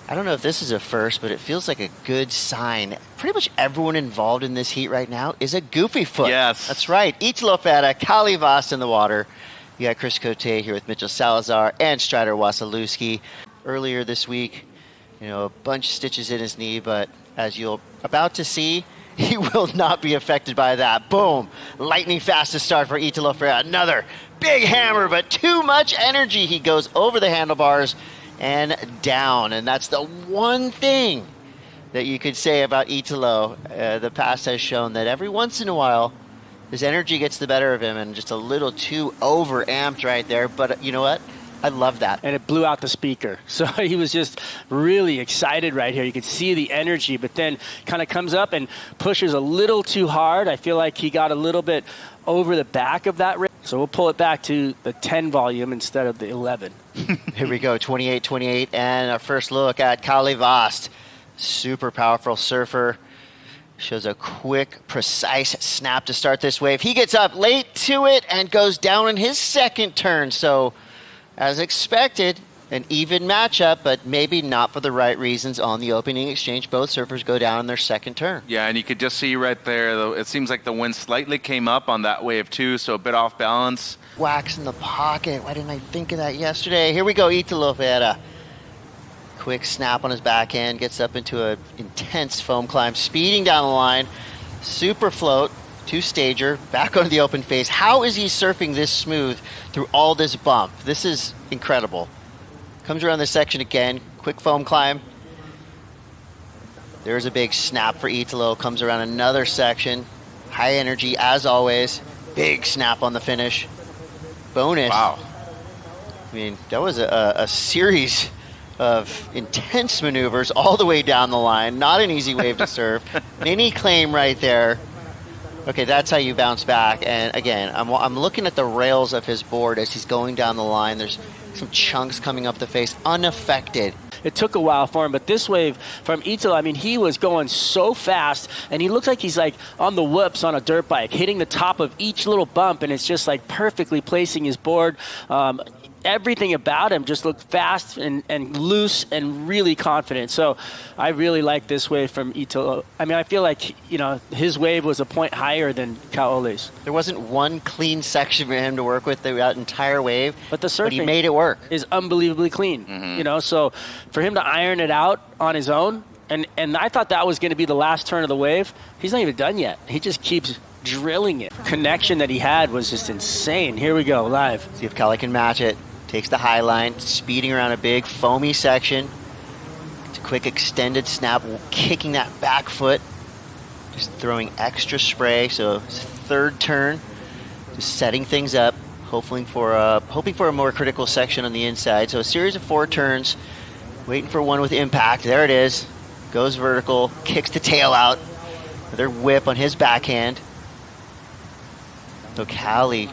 I don't know if this is a first, but it feels like a good sign. Pretty much everyone involved in this heat right now is a goofy foot. Yes. That's right. Italo Ferreira, Kauli Vaast in the water. You got Chris Cote here with Mitchell Salazar and Strider Wasilewski. Earlier this week, a bunch of stitches in his knee, but as you're about to see, he will not be affected by that. Boom. Lightning fast to start for Italo Ferreira. Another big hammer, but too much energy. He goes over the handlebars and down. And that's the one thing that you could say about Italo. The past has shown that every once in a while, his energy gets the better of him and just a little too overamped right there. But you know what? I love that. And it blew out the speaker. So he was just really excited right here. You could see the energy, but then kind of comes up and pushes a little too hard. I feel like he got a little bit over the back of that rip. So we'll pull it back to the 10 volume instead of the 11. Here we go, 28-28, and our first look at Kauli Vaast. Super powerful surfer. Shows a quick, precise snap to start this wave. He gets up late to it and goes down in his second turn. So, as expected, an even matchup, but maybe not for the right reasons on the opening exchange. Both surfers go down in their second turn. Yeah, and you could just see right there, it seems like the wind slightly came up on that wave too, so a bit off balance. Wax in the pocket. Why didn't I think of that yesterday? Here we go, Italo Ferreira. Quick snap on his backhand, gets up into an intense foam climb, speeding down the line. Super float, two-stager, back onto the open face. How is he surfing this smooth through all this bump? This is incredible. Comes around this section again, quick foam climb. There's a big snap for Italo, comes around another section. High energy, as always. Big snap on the finish. Bonus. Wow. I mean, that was a series of intense maneuvers all the way down the line. Not an easy wave to surf. Mini claim right there. Okay, that's how you bounce back. And again, I'm looking at the rails of his board as he's going down the line. There's some chunks coming up the face, unaffected. It took a while for him, but this wave from Italo, I mean, he was going so fast, and he looks like he's like on the whoops on a dirt bike, hitting the top of each little bump, and it's just like perfectly placing his board. Everything about him just looked fast and loose and really confident. So I really like this wave from Italo. I mean, I feel like, his wave was a point higher than Kauli's. There wasn't one clean section for him to work with throughout entire wave, but the surfing he made it work. Is unbelievably clean. Mm-hmm. So for him to iron it out on his own, and I thought that was going to be the last turn of the wave. He's not even done yet. He just keeps drilling it. Connection that he had was just insane. Here we go, live. See if Kauli can match it. Takes the high line, speeding around a big foamy section. It's a quick extended snap, kicking that back foot. Just throwing extra spray, so it's third turn. Just setting things up, hoping for a more critical section on the inside. So a series of 4 turns, waiting for one with impact. There it is. Goes vertical, kicks the tail out. Another whip on his backhand. So Kauli,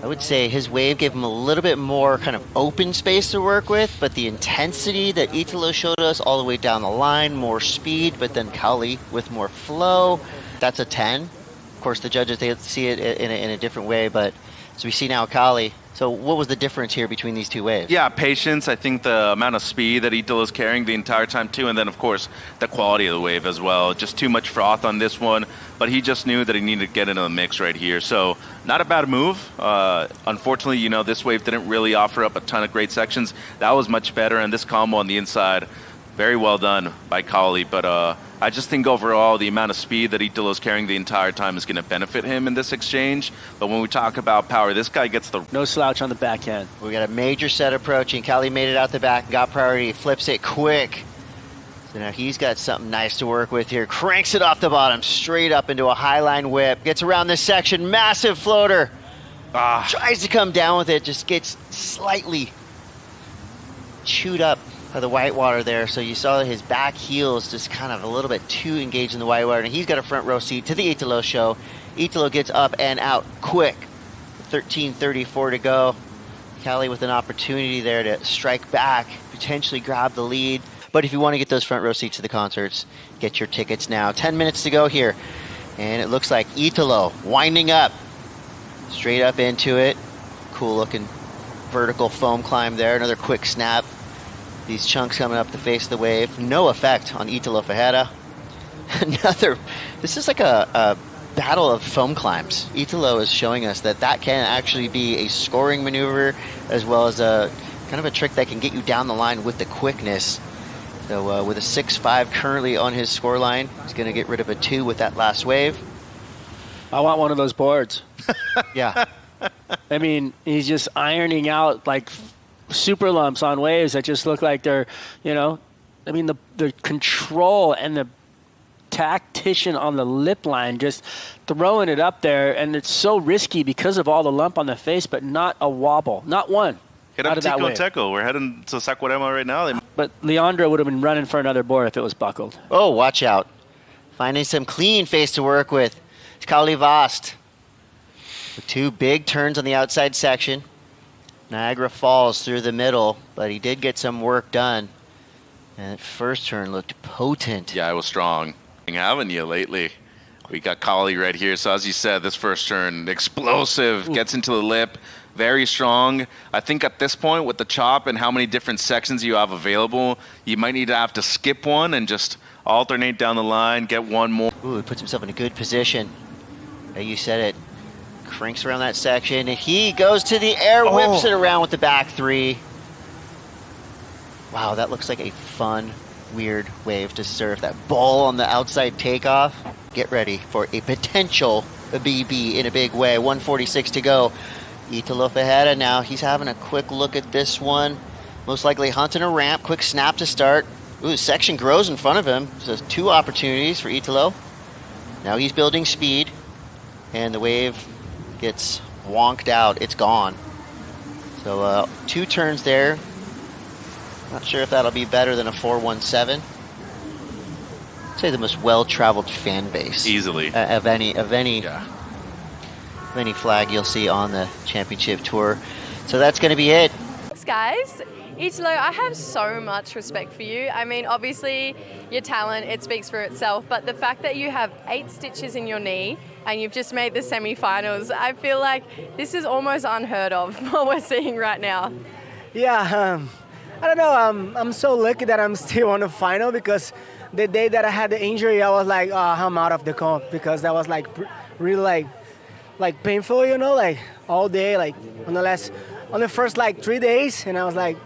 I would say his wave gave him a little bit more kind of open space to work with, but the intensity that Italo showed us all the way down the line, more speed, but then Kauli with more flow, that's a 10. Of course, the judges, they see it in a different way, but as we see now Kauli. So what was the difference here between these two waves? Yeah, patience. I think the amount of speed that Italo is carrying the entire time too, and then of course the quality of the wave as well. Just too much froth on this one, but he just knew that he needed to get into the mix right here. So not a bad move. Unfortunately, this wave didn't really offer up a ton of great sections. That was much better, and this combo on the inside, very well done by Kauli. But I just think overall the amount of speed that Italo is carrying the entire time is going to benefit him in this exchange. But when we talk about power, this guy gets the... No slouch on the backhand. We got a major set approaching. Kauli made it out the back, got priority, flips it quick. So now he's got something nice to work with here. Cranks it off the bottom, straight up into a highline whip. Gets around this section, massive floater. Tries to come down with it, just gets slightly chewed up by the whitewater there. So you saw his back heel is just kind of a little bit too engaged in the whitewater, and he's got a front row seat to the Italo show. Italo gets up and out quick. 13:34 to go. Kauli with an opportunity there to strike back, potentially grab the lead. But if you want to get those front row seats to the concerts, get your tickets now. 10 minutes to go here. And it looks like Italo winding up. Straight up into it. Cool looking vertical foam climb there. Another quick snap. These chunks coming up the face of the wave. No effect on Italo Ferreira. This is like a battle of foam climbs. Italo is showing us that can actually be a scoring maneuver as well as a kind of a trick that can get you down the line with the quickness. So with a 6-5 currently on his score line, he's going to get rid of a 2 with that last wave. I want one of those boards. Yeah. I mean, he's just ironing out like super lumps on waves that just look like they're, I mean, the control and the tactician on the lip line just throwing it up there, and it's so risky because of all the lump on the face, but not a wobble, not one. Hit up Tico Teco. We're heading to Saquarema right now. But Leandro would have been running for another board if it was buckled. Oh, watch out. Finding some clean face to work with. It's Kauli Vaast. With 2 big turns on the outside section. Niagara Falls through the middle, but he did get some work done. And that first turn looked potent. Yeah, it was strong. Haven't you lately? We got Kauli right here. So as you said, this first turn, explosive, gets into the lip. Very strong. I think at this point with the chop and how many different sections you have available, you might need to have to skip one and just alternate down the line, get one more. Ooh, he puts himself in a good position. Yeah, you said it. Cranks around that section. And he goes to the air, whips it around with the back 3. Wow, that looks like a fun, weird wave to surf. That ball on the outside takeoff. Get ready for a potential BB in a big way. 146 to go. Italo Ferreira now, he's having a quick look at this one. Most likely hunting a ramp, quick snap to start. Ooh, section grows in front of him. So 2 opportunities for Italo. Now he's building speed, and the wave gets wonked out. It's gone. So 2 turns there. Not sure if that'll be better than a 417. I'd say the most well-traveled fan base. Easily. Of any flag you'll see on the championship tour. So that's going to be it. Thanks, guys. Italo, I have so much respect for you. I mean, obviously, your talent, it speaks for itself, but the fact that you have 8 stitches in your knee and you've just made the semi-finals, I feel like this is almost unheard of, what we're seeing right now. Yeah, I don't know. I'm so lucky that I'm still on the final, because the day that I had the injury, I was like, oh, I'm out of the comp, because that was like really like painful, like all day, like on the first like 3 days, and I was like,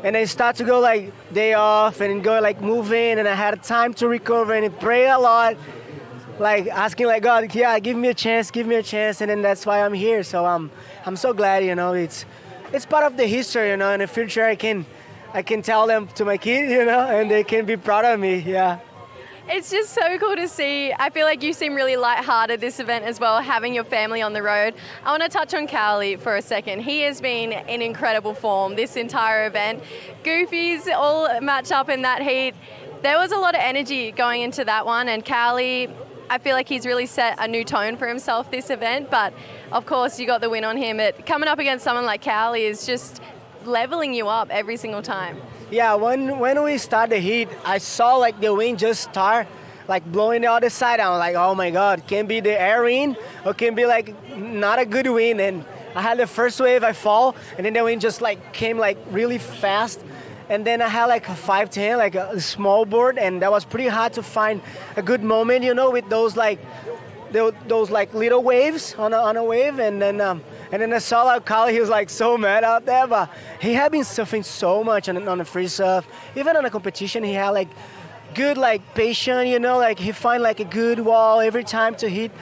and I start to go like day off and go like moving, and I had time to recover and pray a lot, like asking like God, yeah, give me a chance, and then that's why I'm here. So I'm so glad, it's part of the history, in the future I can tell them to my kids, and they can be proud of me, yeah. It's just so cool to see. I feel like you seem really lighthearted this event as well, having your family on the road. I want to touch on Kauli for a second. He has been in incredible form this entire event. Goofies all match up in that heat. There was a lot of energy going into that one, and Kauli, I feel like he's really set a new tone for himself this event, but of course you got the win on him. Coming up against someone like Kauli is just leveling you up every single time. Yeah, when we start the heat, I saw like the wind just start like blowing the other side. I was like, oh my God, can be the air wind or can be like not a good wind. And I had the first wave, I fall, and then the wind just like came like really fast. And then I had like a 510, like a small board, and that was pretty hard to find a good moment, with those like little waves on a wave. And then I saw like Kauli, he was like so mad out there, but he had been suffering so much on the free surf. Even on the competition, he had like good like patience, like he find like a good wall every time to hit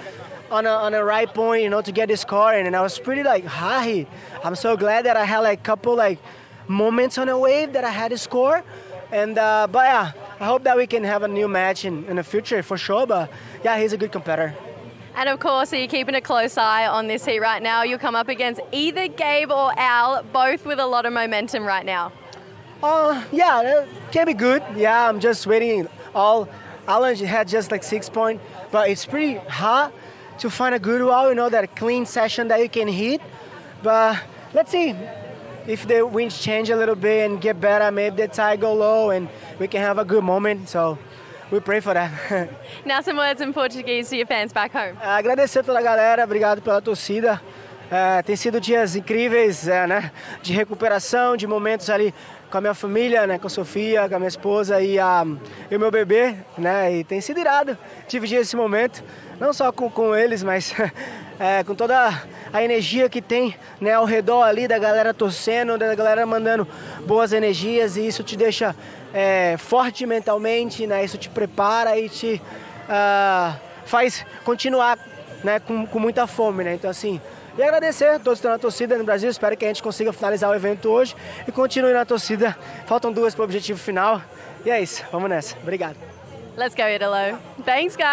on a right point, to get the score. And I was pretty like high. I'm so glad that I had like a couple like moments on a wave that I had to score. And but yeah, I hope that we can have a new match in the future for sure. But yeah, he's a good competitor. And of course, are you keeping a close eye on this heat right now? You'll come up against either Gabe or Al, both with a lot of momentum right now. Yeah, that can be good. Yeah, I'm just waiting. Alan had just like 6 points, but it's pretty hard to find a good wall, that clean session that you can hit. But let's see if the winds change a little bit and get better. Maybe the tide go low and we can have a good moment. So we pray for that. Now some words in Portuguese to your fans back home. Agradecer toda a galera, obrigado pela torcida. Tem sido dias incríveis, né, de recuperação, de momentos ali com a minha família, né, com a Sofia, com a minha esposa e o meu bebê, né, e tem sido irado dividir esse momento, não só com eles, mas com toda a energia que tem, né, ao redor ali da galera torcendo, da galera mandando boas energias, e isso te deixa forte mentalmente, né, isso te prepara e te faz continuar, né, com muita fome, né, então assim, e agradecer a todos que estão na torcida no Brasil, espero que a gente consiga finalizar o evento hoje e continue na torcida, faltam 2 para o objetivo final, e é isso, vamos nessa, obrigado. Let's go, Italo. Thanks, guys.